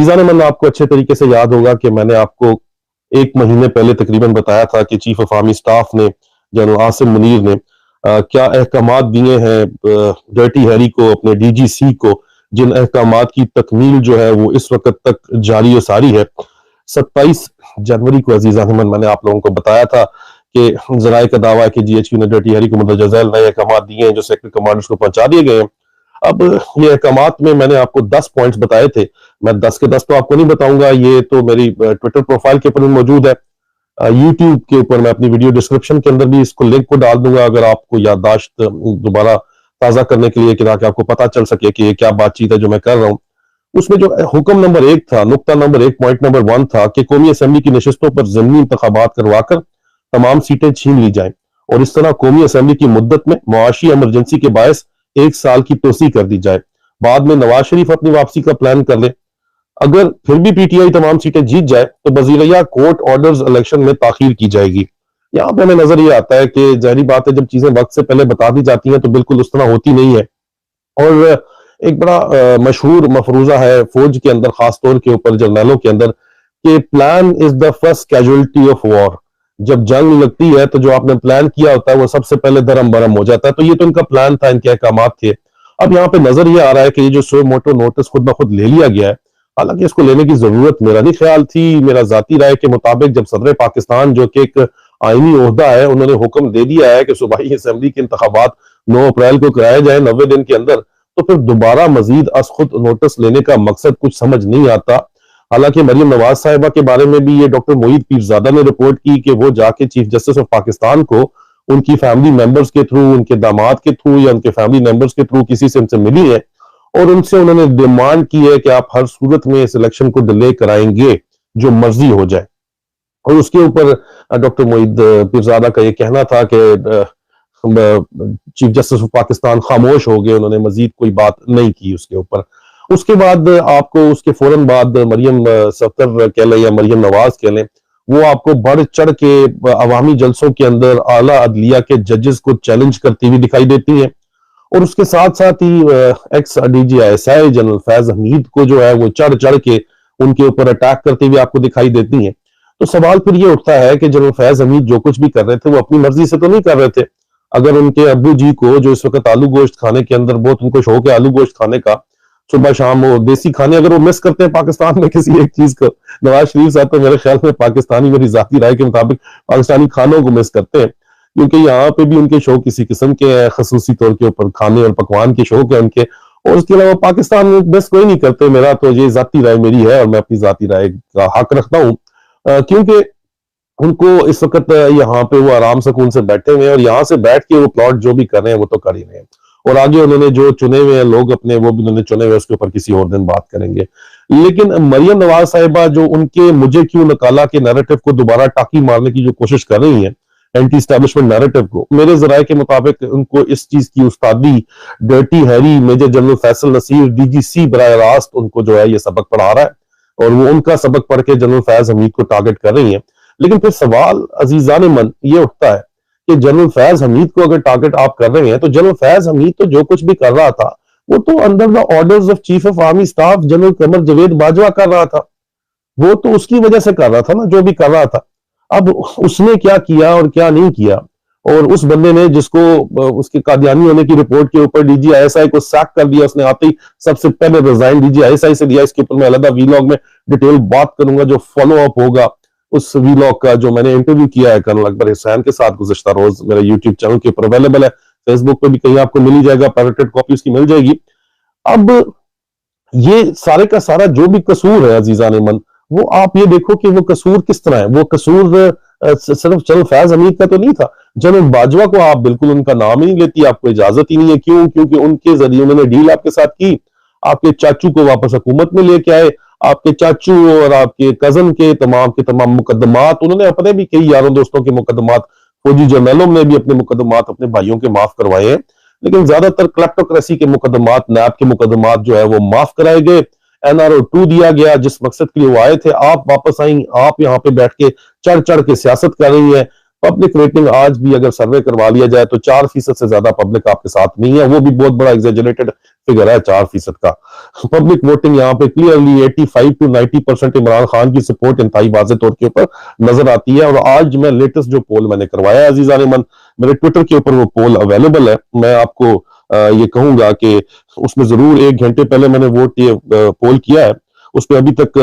अजीजा ने मन आपको अच्छे तरीके से याद होगा कि मैंने आपको 1 महीने पहले तकरीबन बताया था कि चीफ ऑफ आर्मी स्टाफ ने जनरल आसिम मुनीर ने क्या अहकामात दिए हैं डर्टी हैरी को, अपने डीजीसी को, जिन अहकामात की तकमील जो है वो इस वक्त तक जारी और सारी है। 27 जनवरी को अजीजा अहमद मैंने आप लोगों को बताया था कि जराए का दावा है कि जीएचक्यू ने डर्टी हैरी को मुंदरजा झैल नए अहकामात दिए हैं जो सेक्टर कमांडर्स को पहुंचा दिए गए हैं। अब ये अहकामात में मैंने आपको 10 पॉइंट्स बताए थे। मैं 10 के 10 तो आपको नहीं बताऊंगा, ये तो मेरी ट्विटर प्रोफाइल के ऊपर मौजूद है। यूट्यूब के ऊपर मैं अपनी वीडियो डिस्क्रिप्शन के अंदर भी इसको लिंक को डाल दूंगा, अगर आपको याददाश्त दोबारा ताजा करने के लिए, कि ताकि आपको पता चल सके कि ये क्या बातचीत है जो मैं कर रहा हूँ। उसमें जो हुक्म नंबर 1 था, नुक्ता नंबर 1, पॉइंट नंबर 1 था कि कौमी असेंबली की नशिस्तों पर ज़मीनी इंतखाबात करवाकर तमाम सीटें छीन ली जाएं और इस तरह कौमी असेंबली की मुद्दत में मुआशी इमरजेंसी के बायस 1 साल की तोसी कर दी जाए। बाद में नवाज शरीफ अपनी वापसी का प्लान कर ले। अगर फिर भी पीटीआई तमाम सीटें जीत जाए तो वज़ीरिया कोर्ट ऑर्डर्स इलेक्शन में ताखीर की जाएगी। यहाँ पे हमें नजर ये आता है कि जाहिर बात है जब चीजें वक्त से पहले बता दी जाती हैं तो बिल्कुल उस तरह होती नहीं है। और एक बड़ा मशहूर मफरूजा है फौज के अंदर, खास तौर के ऊपर जर्नलों के अंदर, कि plan is the first casualty of war. जब जंग लगती है तो जो आपने प्लान किया होता है वो सबसे पहले दरम बरम हो जाता है। तो ये तो इनका प्लान था, इनके अहकाम थे। अब यहाँ पे नजर ये आ रहा है कि ये जो सो मोटो नोटिस खुद ब खुद ले लिया गया है, हालांकि इसको लेने की जरूरत मेरा नहीं ख्याल थी। मेरा जाती राय के मुताबिक जब सदर पाकिस्तान, जो कि एक आईनी ओहदा है, उन्होंने हुक्म दे दिया है कि सूबाई असेंबली के इंतखाबात 9 अप्रैल को कराए जाए 90 दिन के अंदर, तो फिर दोबारा मजीद अज खुद नोटिस लेने का मकसद कुछ समझ नहीं आता। हालांकि मरियम नवाज साहिबा के बारे में भी ये डॉक्टर मोईद पीरजादा ने रिपोर्ट की कि वो जाके चीफ जस्टिस ऑफ पाकिस्तान को उनकी फैमिली मेंबर्स के थ्रू, उनके दामाद के थ्रू या उनके फैमिली मेंबर्स के थ्रू किसी से उनसे मिली है और उनसे उन्होंने डिमांड की है कि आप हर सूरत में इस इलेक्शन को डिले कराएंगे, जो मर्जी हो जाए। और उसके ऊपर डॉक्टर मोईद पीरजादा का ये कहना था कि चीफ जस्टिस ऑफ पाकिस्तान खामोश हो गए, उन्होंने मजीद कोई बात नहीं की उसके ऊपर। उसके बाद आपको, उसके फौरन बाद मरियम सफ्तर कह लें या मरियम नवाज कह लें, वो आपको बढ़ चढ़ के अवामी जलसों के अंदर आला अदलिया के जजेस को चैलेंज करती हुई दिखाई देती हैं। और उसके साथ साथ ही ex DGISI general Faiz Hameed को जो है वो चढ़ चढ़ के उनके ऊपर अटैक करते हुए आपको दिखाई देती हैं। तो सवाल फिर ये उठता है कि जनरल फैज हमीद जो कुछ भी कर रहे थे वो अपनी मर्जी से तो नहीं कर रहे थे। अगर उनके अब्बू जी को, जो इस वक्त आलू गोश्त खाने के अंदर बहुत उनको शौक है आलू गोश्त खाने का, सुबह शाम वो देसी खाने, अगर वो मिस करते हैं पाकिस्तान में किसी एक चीज को, नवाज शरीफ साहब तो मेरे ख्याल में पाकिस्तानी, मेरी जाती राय के मुताबिक पाकिस्तानी खानों को मिस करते हैं, क्योंकि यहाँ पे भी उनके शौक किसी किस्म के हैं, खसूसी तौर के ऊपर खाने और पकवान के शौक है उनके। और उसके अलावा पाकिस्तान में मिस कोई नहीं करते। मेरा तो ये जाती राय मेरी है और मैं अपनी जाती राय का हक रखता हूँ, क्योंकि उनको इस वक्त यहाँ पे वो आराम सुकून से बैठे हुए हैं और यहाँ से बैठ के वो प्लॉट जो भी कर रहे हैं वो तो कर ही रहे हैं। और आगे उन्होंने जो चुने हुए हैं लोग अपने, वो भी उन्होंने चुने हुए, उसके ऊपर किसी और दिन बात करेंगे। लेकिन मरियम नवाज साहिबा जो उनके मुझे क्यों निकाला के नैरेटिव को दोबारा टाकी मारने की जो कोशिश कर रही हैं, एंटी स्टैब्लिशमेंट नैरेटिव को, मेरे जराये के मुताबिक उनको इस चीज की उस्तादी dirty Harry major general Faisal Naseer DGC बराह रास्त उनको जो है ये सबक पढ़ा रहा है और वो उनका सबक पढ़ के जनरल फैज हमीद को टारगेट कर रही है। लेकिन फिर सवाल अजीजान मन ये उठता है कि जनरल फैज हमीद को अगर टारगेट आप कर रहे हैं तो जनरल फैज हमीद तो जो कुछ भी कर रहा था वो तो under the orders of chief of army staff general Qamar Javed Bajwa कर रहा था। वो तो उसकी वजह से कर रहा था ना जो भी कर रहा था। अब उसने क्या किया और क्या नहीं किया, और उस बंदे ने जिसको उसके कादियानी होने की रिपोर्ट के ऊपर DGISI को सैक कर दिया, उसने आते ही सबसे पहले रिजाइन DGISI से दिया। इसके ऊपर मैं अलग वीलॉग में डिटेल बात करूंगा, जो फॉलो अप होगा उस वीलॉग का, जो मैंने इंटरव्यू किया है कर्नल अकबर हुसैन के साथ गुज़िश्ता रोज, मेरे यूट्यूब चैनल के ऊपर अवेलेबल है, फेसबुक पे भी कहीं आपको मिल ही जाएगा, पैरेटेड कॉपी उसकी मिल जाएगी। अब ये सारे का सारा जो भी कसूर है अजीजान मन, वो आप ये देखो कि वो कसूर किस तरह है। वो कसूर सिर्फ जनरल फैज हमीद का तो नहीं था। जनरल बाजवा को आप बिल्कुल उनका नाम ही नहीं लेती, आपको इजाजत ही नहीं है। क्यों? क्योंकि उनके जरिए उन्होंने डील आपके साथ की, आपके चाचू को वापस हुकूमत में लेके आए, आपके चाचू और आपके कजन के तमाम मुकदमात, उन्होंने अपने भी कई यारों दोस्तों के मुकदमात, फौजी जर्नलों में भी अपने मुकदमात अपने भाइयों के माफ करवाए हैं। लेकिन ज्यादातर क्लेप्टोक्रेसी के मुकदमात, नैब के मुकदमात जो है वो माफ कराए गए। NRO 2 दिया गया, जिस मकसद के लिए वो आए थे। आप वापस आई, आप यहाँ पे बैठ के चढ़ चढ़ के सियासत कर रही है। पब्लिक रेटिंग आज भी अगर सर्वे करवा लिया जाए तो 4% से ज्यादा पब्लिक आपके साथ नहीं है, वो भी बहुत बड़ा एग्जेजरेटेड फिगर है 4% का। पब्लिक वोटिंग यहाँ पे क्लियरली 85 to 90% इमरान खान की सपोर्ट इंतहाई वाज़ेह तौर के ऊपर नजर आती है। और आज मैं लेटेस्ट जो पोल मैंने करवाया है अजीजा नेमन, मेरे ट्विटर के ऊपर वो पोल अवेलेबल है, मैं आपको ये कहूंगा कि उसमें जरूर 1 घंटे पहले मैंने वोट ये पोल किया है, उसमें अभी तक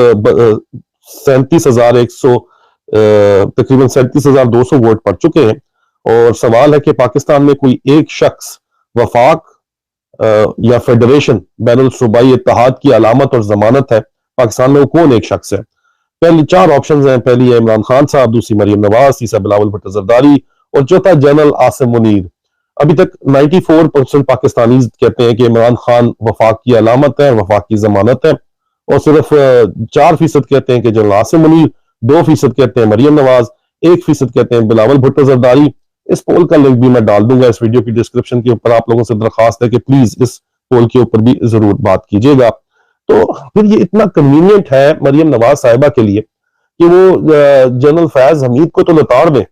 37,100 तकरीबन 37,200 वोट पड़ चुके हैं। और सवाल है कि पाकिस्तान में कोई एक शख्स वफाक या फेडरेशन बैनुल सूबाई इत्तेहाद की अलामत और जमानत है, पाकिस्तान में वो कौन एक शख्स है? पहली 4 ऑप्शन हैं, पहली है इमरान खान साहब, दूसरी मरियम नवाज, तीसरा बिलावल भुट्टो जरदारी और चौथा जनरल आसिम मुनीर। अभी तक 94% पाकिस्तानी कहते हैं कि इमरान खान वफाक की अलामत है, वफाक की जमानत है, और सिर्फ 4% कहते हैं कि जनरल आसिम मुनीर, 2% कहते हैं मरियम नवाज, 1% कहते हैं बिलावल भुट्टो जरदारी। इस पोल का लिंक भी मैं डाल दूंगा इस वीडियो की डिस्क्रिप्शन के ऊपर। आप लोगों से दरखास्त है कि प्लीज इस पोल के ऊपर भी जरूर बात कीजिएगा। तो फिर ये इतना कन्वीनियंट है मरियम नवाज साहिबा के लिए कि वो जनरल फैज हमीद को तो लताड़ दें,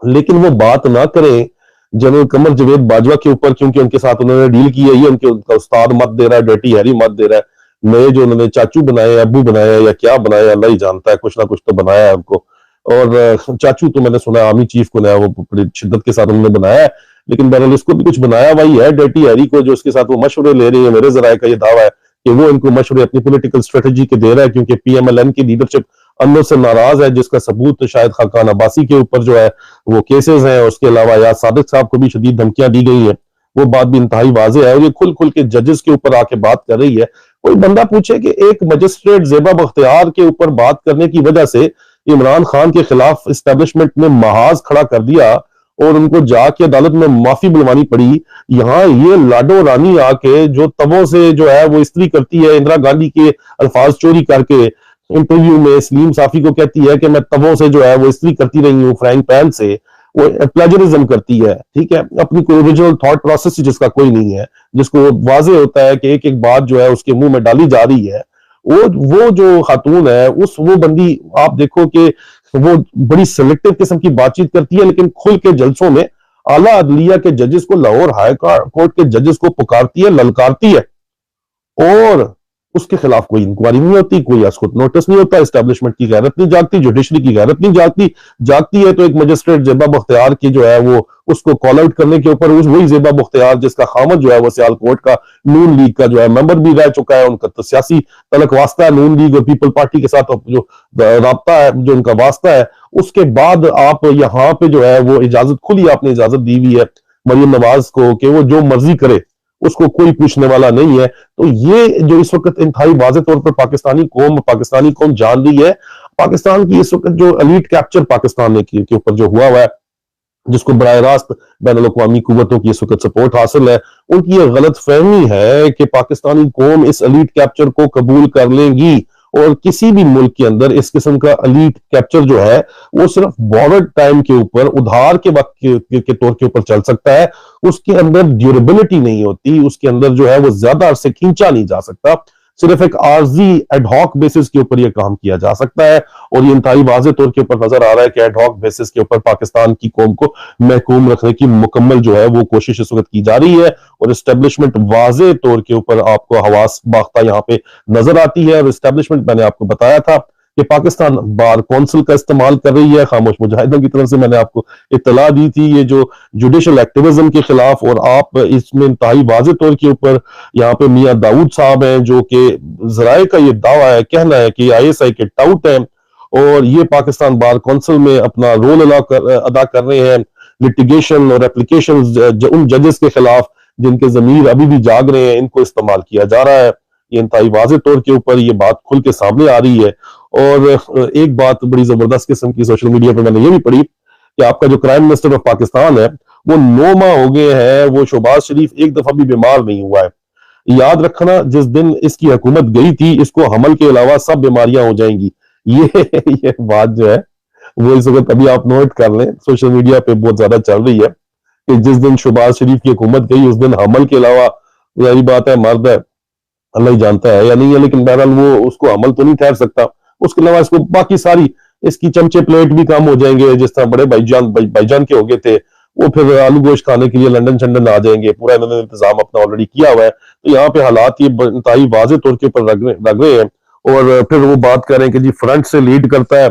लेकिन वो बात ना करें जनरल कमर जवेद बाजवा के ऊपर, क्योंकि उनके साथ उन्होंने डील की है, ये उनका उस्ताद मत दे रहा है, डर्टी हैरी मत दे रहा है, नए जो उन्होंने चाचू बनाए, अब्बू बनाया या क्या बनाया अल्लाह ही जानता है, कुछ ना कुछ तो बनाया है उनको। और चाचू तो मैंने सुना आर्मी चीफ को नया वो बड़ी शिद्दत के साथ उन्होंने बनाया है, लेकिन बहरहाल इसको भी कुछ बनाया वही है डर्टी हैरी को, जो उसके साथ वो मशवरे ले रही है। मेरे जराये का ये दावा है कि वो इनको मशवरे अपनी पॉलिटिकल स्ट्रेटेजी के दे रहा है, क्योंकि पीएमएलएन की लीडरशिप अंदर से नाराज है, जिसका सबूत शायद खाकान अब्बासी के ऊपर जो है वो केसेस हैं। उसके अलावा याद सादिक साहब को भी शदीद धमकियां दी गई हैं, वो बात भी इंतहाई वाज़ेह है। और ये खुल खुल के जजेस के ऊपर आके बात कर रही है। कोई बंदा पूछे कि एक मजिस्ट्रेट ज़ेबा बख्तियार के ऊपर बात करने की वजह से इमरान खान के खिलाफ इस्टेब्लिशमेंट ने महाज खड़ा कर दिया और उनको जाके अदालत में माफी बुलवानी पड़ी। यहाँ ये लाडो रानी आके जो तवों से जो है वो इस्त्री करती है, इंदिरा गांधी के अल्फाज चोरी करके इंटरव्यू में सलीम साफी को कहती है कि मैं तवों से जो है वो इस्त्री करती रही हूँ, फ्राइंग पैन से, वो प्लेजरिज्म करती है। ठीक है, अपनी कोई ओरिजिनल थॉट प्रोसेस जिसका कोई नहीं है, जिसको वाजे होता है कि एक एक बात जो है उसके मुंह में डाली जा रही है, वो जो खातून है वो बंदी आप देखो कि वो बड़ी सिलेक्टिव किस्म की बातचीत करती है, लेकिन खुल के जलसों में आला अदलिया के जजेस को, लाहौर हाई कोर्ट के जजेस को पुकारती है, ललकारती है, और उसके खिलाफ कोई इंक्वायरी नहीं होती, कोई असकुत नोटिस नहीं होता, एस्टेब्लिशमेंट की गैरत नहीं जागती, जुडिशरी की गैरत नहीं जागती। जागती है तो एक मजिस्ट्रेट ज़ेबा बख्तियार की जो है वो उसको कॉल आउट करने के ऊपर, वही ज़ेबा बख्तियार जिसका खामद जो है वो सियालकोट का नून लीग का जो है मेंबर भी रह चुका है, उनका तो सियासी तलक वास्ता है नून लीग और पीपल पार्टी के साथ जो राब्ता है, जो उनका वास्ता है। उसके बाद आप यहाँ पे जो है वो इजाजत, खुली आपने इजाजत दी हुई है मरियम नवाज को कि वो जो मर्जी करे, उसको कोई पूछने वाला नहीं है। तो ये जो इस वक्त इंतहाई वाज़ेह तौर पर पाकिस्तानी कौम जान रही है, पाकिस्तान की इस वक्त जो एलीट कैप्चर पाकिस्तान के ऊपर जो हुआ है, जिसको बराह रास्त बैनुल अक़वामी कुव्वतों की इस वक्त सपोर्ट हासिल है, उनकी ये गलत फहमी है कि पाकिस्तानी कौम इस एलीट कैप्चर को कबूल कर लेगी। और किसी भी मुल्क के अंदर इस किस्म का एलीट कैप्चर जो है वो सिर्फ बॉर्डर टाइम के ऊपर, उधार के वक्त के तौर के ऊपर चल सकता है, उसके अंदर ड्यूरेबिलिटी नहीं होती, उसके अंदर जो है वो ज्यादा अरसे खींचा नहीं जा सकता, सिर्फ एक आर्जी एडहॉक बेसिस के ऊपर ये काम किया जा सकता है। और ये इंतहाई वाज़ेह तौर के ऊपर नजर आ रहा है कि एडहॉक बेसिस के ऊपर पाकिस्तान की कौम को महकूम रखने की मुकम्मल जो है वो कोशिश इस वक्त की जा रही है। और एस्टेब्लिशमेंट वाज़ेह तौर के ऊपर आपको हवास बाख्ता यहाँ पे नजर आती है। और एस्टेब्लिशमेंट मैंने आपको बताया था कि पाकिस्तान बार कौंसिल का इस्तेमाल कर रही है, खामोश मुजाहिदों की तरफ से मैंने आपको इत्तला दी थी ये जो जुडिशल एक्टिविज्म के खिलाफ। और आप इसमें इंतहाई वाज़ेह तौर के ऊपर यहाँ पे मियां दाऊद साहब हैं, जो कि जराए का ये दावा है, कहना है कि ISI के टाउट हैं और ये पाकिस्तान बार कौंसिल में अपना रोल अदा कर रहे हैं, लिटिगेशन और एप्लीकेशन उन जजेस के खिलाफ जिनके जमीर अभी भी जाग रहे हैं, इनको इस्तेमाल किया जा रहा है। ये इंतहाई वाज़ेह तौर के ऊपर ये बात खुल के सामने आ रही है। और एक बात बड़ी जबरदस्त किस्म की सोशल मीडिया पर मैंने ये भी पढ़ी कि आपका जो प्राइम मिनिस्टर ऑफ पाकिस्तान है वो 9 माह हो गए हैं, वो शहबाज शरीफ एक दफा भी बीमार नहीं हुआ है। याद रखना जिस दिन इसकी हुकूमत गई थी, इसको हमल के अलावा सब बीमारियां हो जाएंगी। ये बात जो है वो इस वक्त अभी आप नोट कर लें, सोशल मीडिया पे बहुत ज्यादा चल रही है कि जिस दिन शहबाज शरीफ की हुकूमत गई उस दिन हमल के अलावा, यही बात है मर्द है अल्लाह ही जानता है या नहीं है, लेकिन बहरहाल वो उसको अमल तो नहीं ठहर सकता, उसके अलावा इसको बाकी सारी इसकी चमचे प्लेट भी कम हो जाएंगे, जिस तरह बड़े भाईजान के हो गए थे, वो फिर आलू गोश्त खाने के लिए लंदन शंदन आ जाएंगे, पूरा इन्होंने इंतजाम अपना ऑलरेडी किया हुआ है। तो यहाँ पे हालात ये इंतहाई वाज़ेह तौर के ऊपर लग रहे हैं। और फिर वो बात करें कि जी फ्रंट से लीड करता है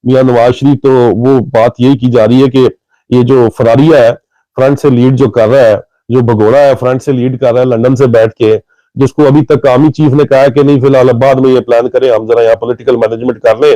मियां नवाज शरीफ, तो वो बात यही की जा रही है कि ये जो फरारिया है फ्रंट से लीड जो कर रहा है, जो भगोड़ा है फ्रंट से लीड कर रहा है लंदन से बैठ के, जिसको अभी तक आर्मी चीफ ने कहा है कि नहीं फिलहाल बाद में ये प्लान करें, हम जरा यहाँ पॉलिटिकल मैनेजमेंट कर लें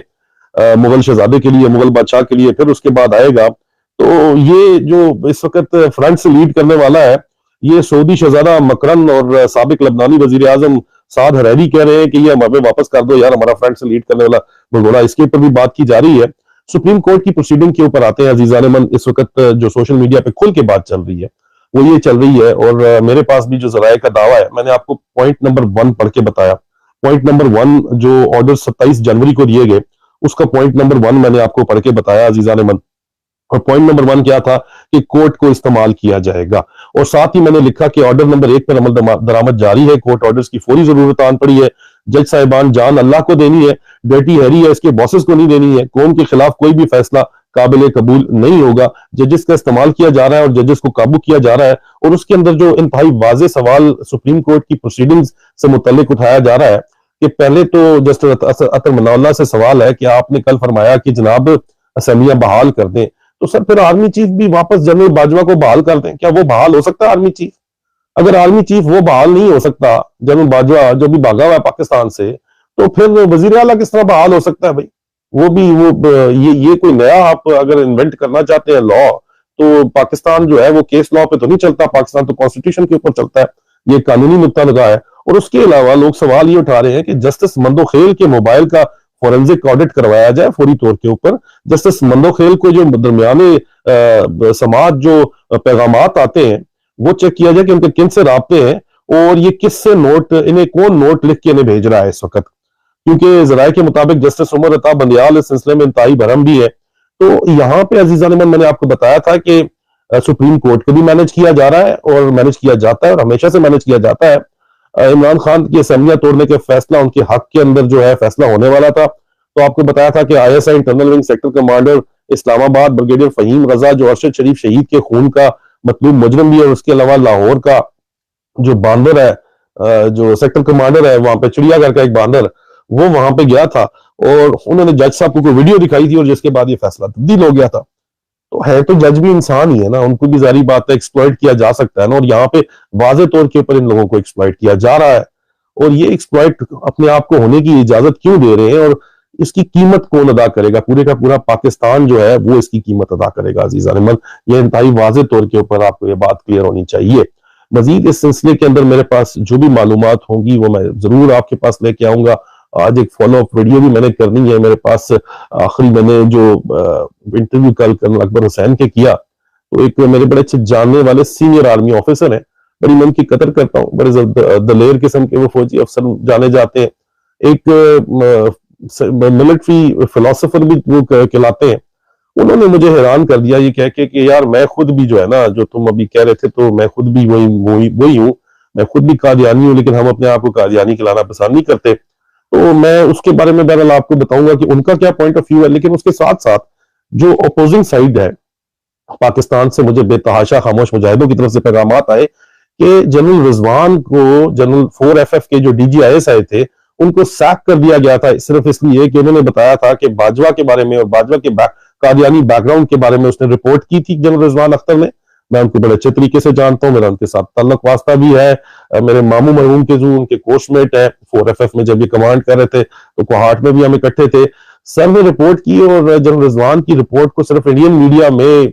मुगल शहजादे के लिए, मुगल बादशाह के लिए, फिर उसके बाद आएगा। तो ये जो इस वक्त फ्रंट से लीड करने वाला है, ये सऊदी शहजादा मकरन और साबिक लबनानी वजीर आजम साद हरैरी कह रहे हैं कि ये हमें वापस कर दो यार, हमारा फ्रंट से लीड करने वाला भगोड़ा। इसके ऊपर भी बात की जा रही है। सुप्रीम कोर्ट की प्रोसीडिंग के ऊपर आते हैं अजीजान मन। इस वक्त जो सोशल मीडिया पे खुल के बात चल रही है वो ये चल रही है, और मेरे पास भी जो जराये का दावा है, मैंने आपको पॉइंट नंबर 1 पढ़ के बताया। पॉइंट नंबर 1 जो ऑर्डर 27 जनवरी को दिए गए, उसका पॉइंट नंबर 1 मैंने आपको पढ़ के बताया अजीजान मन। और पॉइंट नंबर 1 क्या था कि कोर्ट को इस्तेमाल किया जाएगा, और साथ ही मैंने लिखा कि ऑर्डर नंबर 1 पर अमल दरामद जारी है, कोर्ट ऑर्डर्स की फौरी जरूरत आन पड़ी है। जज साहिबान जान अल्लाह को देनी है, डर्टी हैरी है इसके बॉसेस को नहीं देनी है। कौम के खिलाफ कोई भी फैसला काबिल कबूल नहीं होगा। जजेस का इस्तेमाल किया जा रहा है और जजेस को काबू किया जा रहा है, और उसके अंदर जो इंतहाई वाजे सवाल सुप्रीम कोर्ट की प्रोसीडिंग्स से मुतल्लिक उठाया जा रहा है कि पहले तो जस्टिस अतर मनाउल्लाह से सवाल है कि आपने कल फरमाया कि जनाब असेंबलियां बहाल कर दें, तो सर फिर आर्मी चीफ भी वापस जनरल बाजवा को बहाल कर दें, क्या वो बहाल हो सकता है आर्मी चीफ? अगर आर्मी चीफ वो बहाल नहीं हो सकता, जनरल बाजवा जो भी भागा हुआ है पाकिस्तान से, तो फिर वजीर आला किस तरह बहाल हो सकता है भाई? वो भी वो ये कोई नया आप अगर इन्वेंट करना चाहते हैं लॉ, तो पाकिस्तान जो है वो केस लॉ पे तो नहीं चलता, पाकिस्तान तो कॉन्स्टिट्यूशन के ऊपर चलता है। ये कानूनी नुक्ता लगा है। और उसके अलावा लोग सवाल ये उठा रहे हैं कि जस्टिस मंदोखेल के मोबाइल का फॉरेंसिक ऑडिट करवाया जाए फौरी तौर के ऊपर। जस्टिस मंदोखेल को जो दरमियाने समाज जो पैगामात आते हैं वो चेक किया जाए कि उनके किन से राब्ते हैं, और ये किससे नोट, इन्हें कौन नोट लिख के इन्हें भेज रहा है इस वक्त। क्योंकि जराये के मुताबिक जस्टिस उमर अता बंदियाल इस सिलसिले में इंतहाई भरम भी है। तो यहाँ पे अजीजान मन मैंने आपको बताया था कि सुप्रीम कोर्ट को भी मैनेज किया जा रहा है और मैनेज किया जाता है और हमेशा से मैनेज किया जाता है। इमरान खान की असेंबलियां तोड़ने के फैसला उनके हक के अंदर जो है फैसला होने वाला था। तो आपको बताया था कि ISI internal wing sector commander Islamabad brigadier Faheem Raza जो अरशद शरीफ शहीद के खून का मतलूब मुजरम भी है, उसके अलावा लाहौर का जो बांदर है, जो सेक्टर कमांडर है वहां पे चिड़ियाघर का एक बांदर, वो वहां पे गया था और उन्होंने जज साहब को वीडियो दिखाई थी और जिसके बाद ये फैसला तब्दील हो गया था। तो है तो जज भी इंसान ही है ना, उनको भी जारी बात है एक्सप्लॉइट किया जा सकता है ना, और यहाँ पे वाजे तौर के ऊपर इन लोगों को एक्सप्लॉइट किया जा रहा है। और ये एक्सप्लॉइट अपने आप को होने की इजाजत क्यों दे रहे हैं, और इसकी कीमत कौन अदा करेगा? पूरे का पूरा पाकिस्तान जो है वो इसकी कीमत अदा करेगा अजीजान मन। ये इंतहाई वाजे तौर के ऊपर आपको ये बात क्लियर होनी चाहिए। मजीद इस सिलसिले के अंदर मेरे पास जो भी मालूमात होंगी वो मैं जरूर आपके पास लेके आऊंगा। आज एक फॉलोअप वीडियो भी मैंने करनी है मेरे पास। आखिरी मैंने जो इंटरव्यू कल कर्नल अकबर हुसैन के किया, तो एक मेरे बड़े अच्छे जानने वाले सीनियर आर्मी ऑफिसर हैं, बड़ी मैं उनकी कदर करता हूँ, बड़े दलेर किस्म के वो फौजी अफसर जाने जाते हैं। एक मिलिट्री फिलोसोफर भी वो कहलाते हैं। उन्होंने मुझे हैरान कर दिया ये कह के कि यार मैं खुद भी जो है ना, जो तुम अभी कह रहे थे, तो मैं खुद भी वही हूँ, मैं खुद भी कादियानी हूँ, लेकिन हम अपने आप को कादियानी कहलाना पसंद नहीं करते। तो मैं उसके बारे में बहरहाल आपको बताऊंगा कि उनका क्या पॉइंट ऑफ व्यू है। लेकिन उसके साथ साथ जो अपोजिंग साइड है पाकिस्तान से, मुझे बेतहाशा खामोश मुजाहिदों की तरफ से पैगाम आए कि जनरल रिजवान को, जनरल 4FF के जो DGIS आए थे, उनको सैक कर दिया गया था सिर्फ इसलिए कि उन्होंने बताया था कि बाजवा के बारे में और बाजवा के कादियानी बैकग्राउंड के बारे में उसने रिपोर्ट की थी जनरल रिजवान अख्तर ने। मैं उनको बड़े अच्छे तरीके से जानता हूँ, मेरा उनके साथ ताल्लुक वास्ता भी है। मेरे मामू मरहूम के जो उनके कोर्समेट है 4FF में, जब ये कमांड कर रहे थे तो कोहाट में भी हम इकट्ठे थे। सर ने रिपोर्ट की और जनरल रिजवान की रिपोर्ट को सिर्फ इंडियन मीडिया में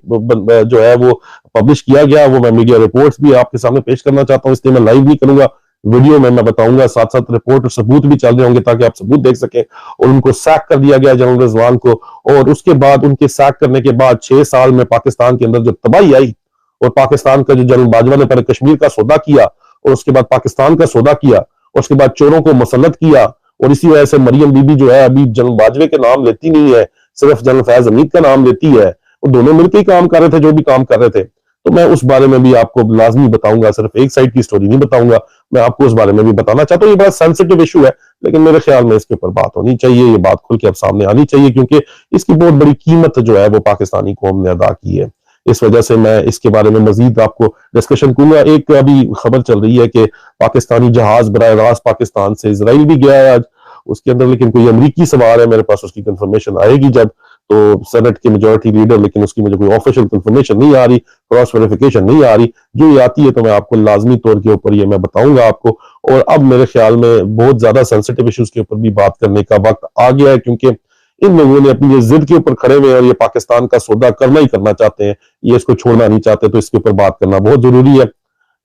जो है वो पब्लिश किया गया। वो मैं मीडिया रिपोर्ट्स भी आपके सामने पेश करना चाहता हूँ, इसलिए मैं लाइव नहीं करूंगा, वीडियो में मैं बताऊंगा, साथ साथ रिपोर्ट और सबूत भी चल रहे होंगे ताकि आप सबूत देख सकें। और उनको सैक कर दिया गया जनरल रिजवान को, और उसके बाद उनके सैक करने के बाद 6 साल में पाकिस्तान के अंदर जो तबाही आई, और पाकिस्तान का जो जनरल बाजवा ने पहले कश्मीर का सौदा किया और उसके बाद पाकिस्तान का सौदा किया और उसके बाद चोरों को मुसल्लत किया, और इसी वजह से मरियम बीबी जो है अभी जनरल बाजवे के नाम लेती नहीं है, सिर्फ जनरल फैज हमीद का नाम लेती है। वो दोनों मिलकर ही काम कर रहे थे जो भी काम कर रहे थे। तो मैं उस बारे में भी आपको लाजमी बताऊंगा, सिर्फ एक साइड की स्टोरी नहीं बताऊंगा। मैं आपको उस बारे में भी बताना चाहता हूँ। ये बड़ा सेंसिटिव इशू है, लेकिन मेरे ख्याल में इसके ऊपर बात होनी चाहिए, ये बात खुल के अब सामने आनी चाहिए, क्योंकि इसकी बहुत बड़ी कीमत जो है वो पाकिस्तानी कौम ने अदा की है। इस वजह से मैं इसके बारे में मजीद आपको डिस्कशन करूंगा। एक अभी खबर चल रही है कि पाकिस्तानी जहाज बराह रास्त पाकिस्तान से इसराइल भी गया है आज, उसके अंदर लेकिन कोई अमरीकी सवार है, मेरे पास उसकी कंफर्मेशन आएगी जब, तो सेनेट के मेजोरिटी लीडर, लेकिन उसकी मुझे कोई ऑफिशियल कंफर्मेशन नहीं आ रही, क्रॉस वेरिफिकेशन नहीं आ रही। जो ये आती है तो मैं आपको लाजमी तौर के ऊपर ये मैं बताऊंगा आपको। और अब मेरे ख्याल में बहुत ज्यादा सेंसिटिव इश्यूज के ऊपर भी बात करने का वक्त आ गया है, क्योंकि इन लोगों ने अपनी ये जिद के ऊपर खड़े हुए हैं और ये पाकिस्तान का सौदा करना ही करना चाहते हैं, ये इसको छोड़ना नहीं चाहते, तो इसके ऊपर बात करना बहुत जरूरी है।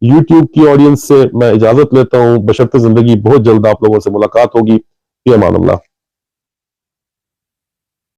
यूट्यूब की ऑडियंस से मैं इजाजत लेता हूँ, बशर्ते जिंदगी बहुत जल्द आप लोगों से मुलाकात होगी। फी अमान अल्लाह।